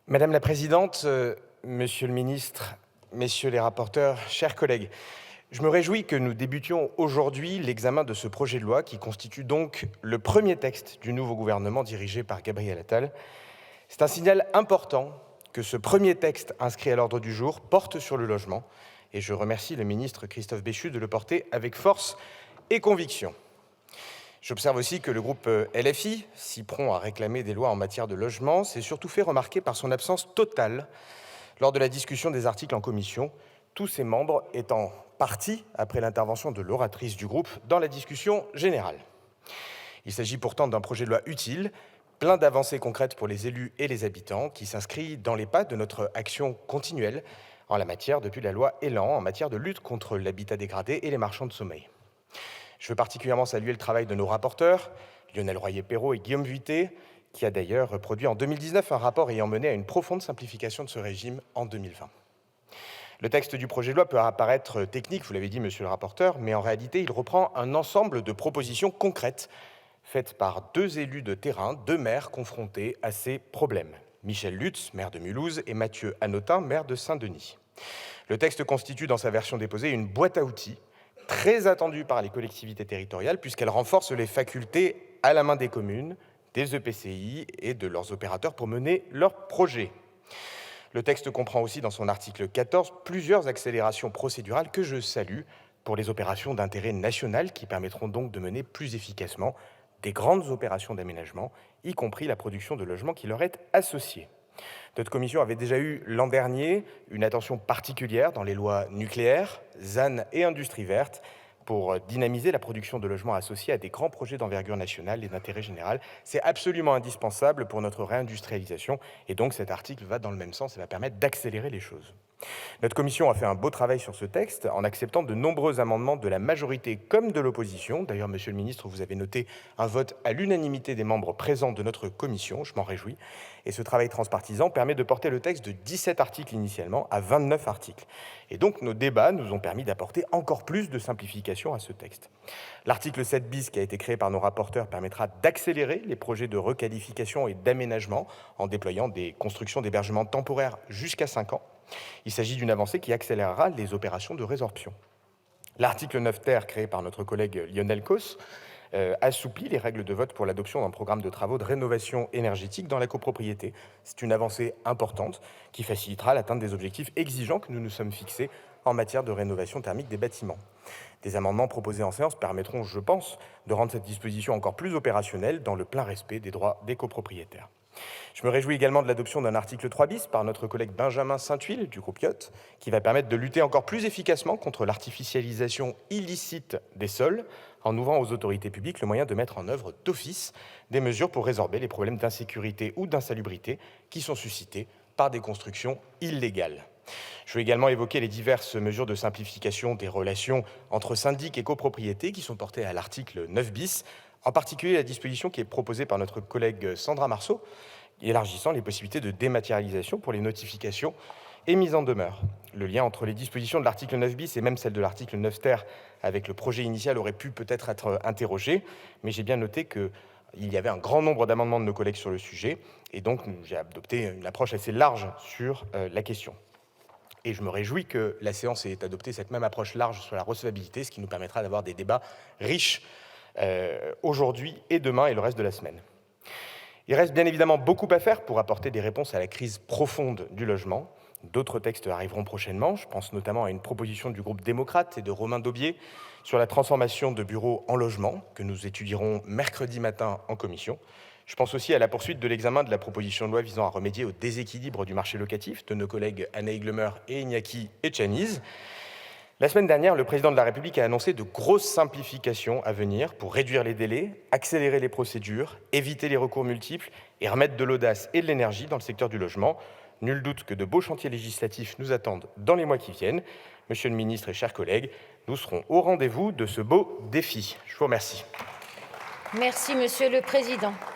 Madame la présidente, monsieur le ministre, messieurs les rapporteurs, chers collègues, je me réjouis que nous débutions aujourd'hui l'examen de ce projet de loi qui constitue donc le premier texte du nouveau gouvernement dirigé par Gabriel Attal. C'est un signal important que ce premier texte inscrit à l'ordre du jour porte sur le logement et je remercie le ministre Christophe Béchu de le porter avec force et conviction. J'observe aussi que le groupe LFI, si prompt à réclamer des lois en matière de logement, s'est surtout fait remarquer par son absence totale lors de la discussion des articles en commission, tous ses membres étant partis après l'intervention de l'oratrice du groupe dans la discussion générale. Il s'agit pourtant d'un projet de loi utile, plein d'avancées concrètes pour les élus et les habitants, qui s'inscrit dans les pas de notre action continuelle en la matière depuis la loi Elan en matière de lutte contre l'habitat dégradé et les marchands de sommeil. Je veux particulièrement saluer le travail de nos rapporteurs, Lionel Royer-Perrault et Guillaume Vuittet, qui a d'ailleurs produit en 2019 un rapport ayant mené à une profonde simplification de ce régime en 2020. Le texte du projet de loi peut apparaître technique, vous l'avez dit, monsieur le rapporteur, mais en réalité, il reprend un ensemble de propositions concrètes faites par deux élus de terrain, deux maires confrontés à ces problèmes. Michel Lutz, maire de Mulhouse, et Mathieu Hanotin, maire de Saint-Denis. Le texte constitue, dans sa version déposée, une boîte à outils très attendue par les collectivités territoriales, puisqu'elle renforce les facultés à la main des communes, des EPCI et de leurs opérateurs pour mener leurs projets. Le texte comprend aussi, dans son article 14, plusieurs accélérations procédurales que je salue pour les opérations d'intérêt national qui permettront donc de mener plus efficacement des grandes opérations d'aménagement, y compris la production de logements qui leur est associée. Notre commission avait déjà eu l'an dernier une attention particulière dans les lois nucléaires, ZAN et industrie verte pour dynamiser la production de logements associés à des grands projets d'envergure nationale et d'intérêt général. C'est absolument indispensable pour notre réindustrialisation et donc cet article va dans le même sens et va permettre d'accélérer les choses. Notre commission a fait un beau travail sur ce texte en acceptant de nombreux amendements de la majorité comme de l'opposition. D'ailleurs, monsieur le ministre, vous avez noté un vote à l'unanimité des membres présents de notre commission, je m'en réjouis. Et ce travail transpartisan permet de porter le texte de 17 articles initialement à 29 articles. Et donc, nos débats nous ont permis d'apporter encore plus de simplification à ce texte. L'article 7 bis qui a été créé par nos rapporteurs permettra d'accélérer les projets de requalification et d'aménagement en déployant des constructions d'hébergement temporaire jusqu'à 5 ans. Il s'agit d'une avancée qui accélérera les opérations de résorption. L'article 9 ter, créé par notre collègue Lionel Cos, assouplit les règles de vote pour l'adoption d'un programme de travaux de rénovation énergétique dans la copropriété. C'est une avancée importante qui facilitera l'atteinte des objectifs exigeants que nous nous sommes fixés en matière de rénovation thermique des bâtiments. Des amendements proposés en séance permettront, je pense, de rendre cette disposition encore plus opérationnelle dans le plein respect des droits des copropriétaires. Je me réjouis également de l'adoption d'un article 3 bis par notre collègue Benjamin Saint-Huil du groupe Yacht, qui va permettre de lutter encore plus efficacement contre l'artificialisation illicite des sols, en ouvrant aux autorités publiques le moyen de mettre en œuvre d'office des mesures pour résorber les problèmes d'insécurité ou d'insalubrité qui sont suscités par des constructions illégales. Je veux également évoquer les diverses mesures de simplification des relations entre syndic et copropriété qui sont portées à l'article 9 bis, en particulier la disposition qui est proposée par notre collègue Sandra Marceau, élargissant les possibilités de dématérialisation pour les notifications et mises en demeure. Le lien entre les dispositions de l'article 9 bis et même celle de l'article 9 ter avec le projet initial aurait pu peut-être être interrogé, mais j'ai bien noté qu'il y avait un grand nombre d'amendements de nos collègues sur le sujet, et donc j'ai adopté une approche assez large sur la question. Et je me réjouis que la séance ait adopté cette même approche large sur la recevabilité, ce qui nous permettra d'avoir des débats riches aujourd'hui et demain et le reste de la semaine. Il reste bien évidemment beaucoup à faire pour apporter des réponses à la crise profonde du logement. D'autres textes arriveront prochainement. Je pense notamment à une proposition du groupe démocrate et de Romain Daubié sur la transformation de bureaux en logements que nous étudierons mercredi matin en commission. Je pense aussi à la poursuite de l'examen de la proposition de loi visant à remédier au déséquilibre du marché locatif de nos collègues Anna Higlemer et Iñaki Etchaniz. La semaine dernière, le président de la République a annoncé de grosses simplifications à venir pour réduire les délais, accélérer les procédures, éviter les recours multiples et remettre de l'audace et de l'énergie dans le secteur du logement. Nul doute que de beaux chantiers législatifs nous attendent dans les mois qui viennent. Monsieur le ministre et chers collègues, nous serons au rendez-vous de ce beau défi. Je vous remercie. Merci, Monsieur le Président.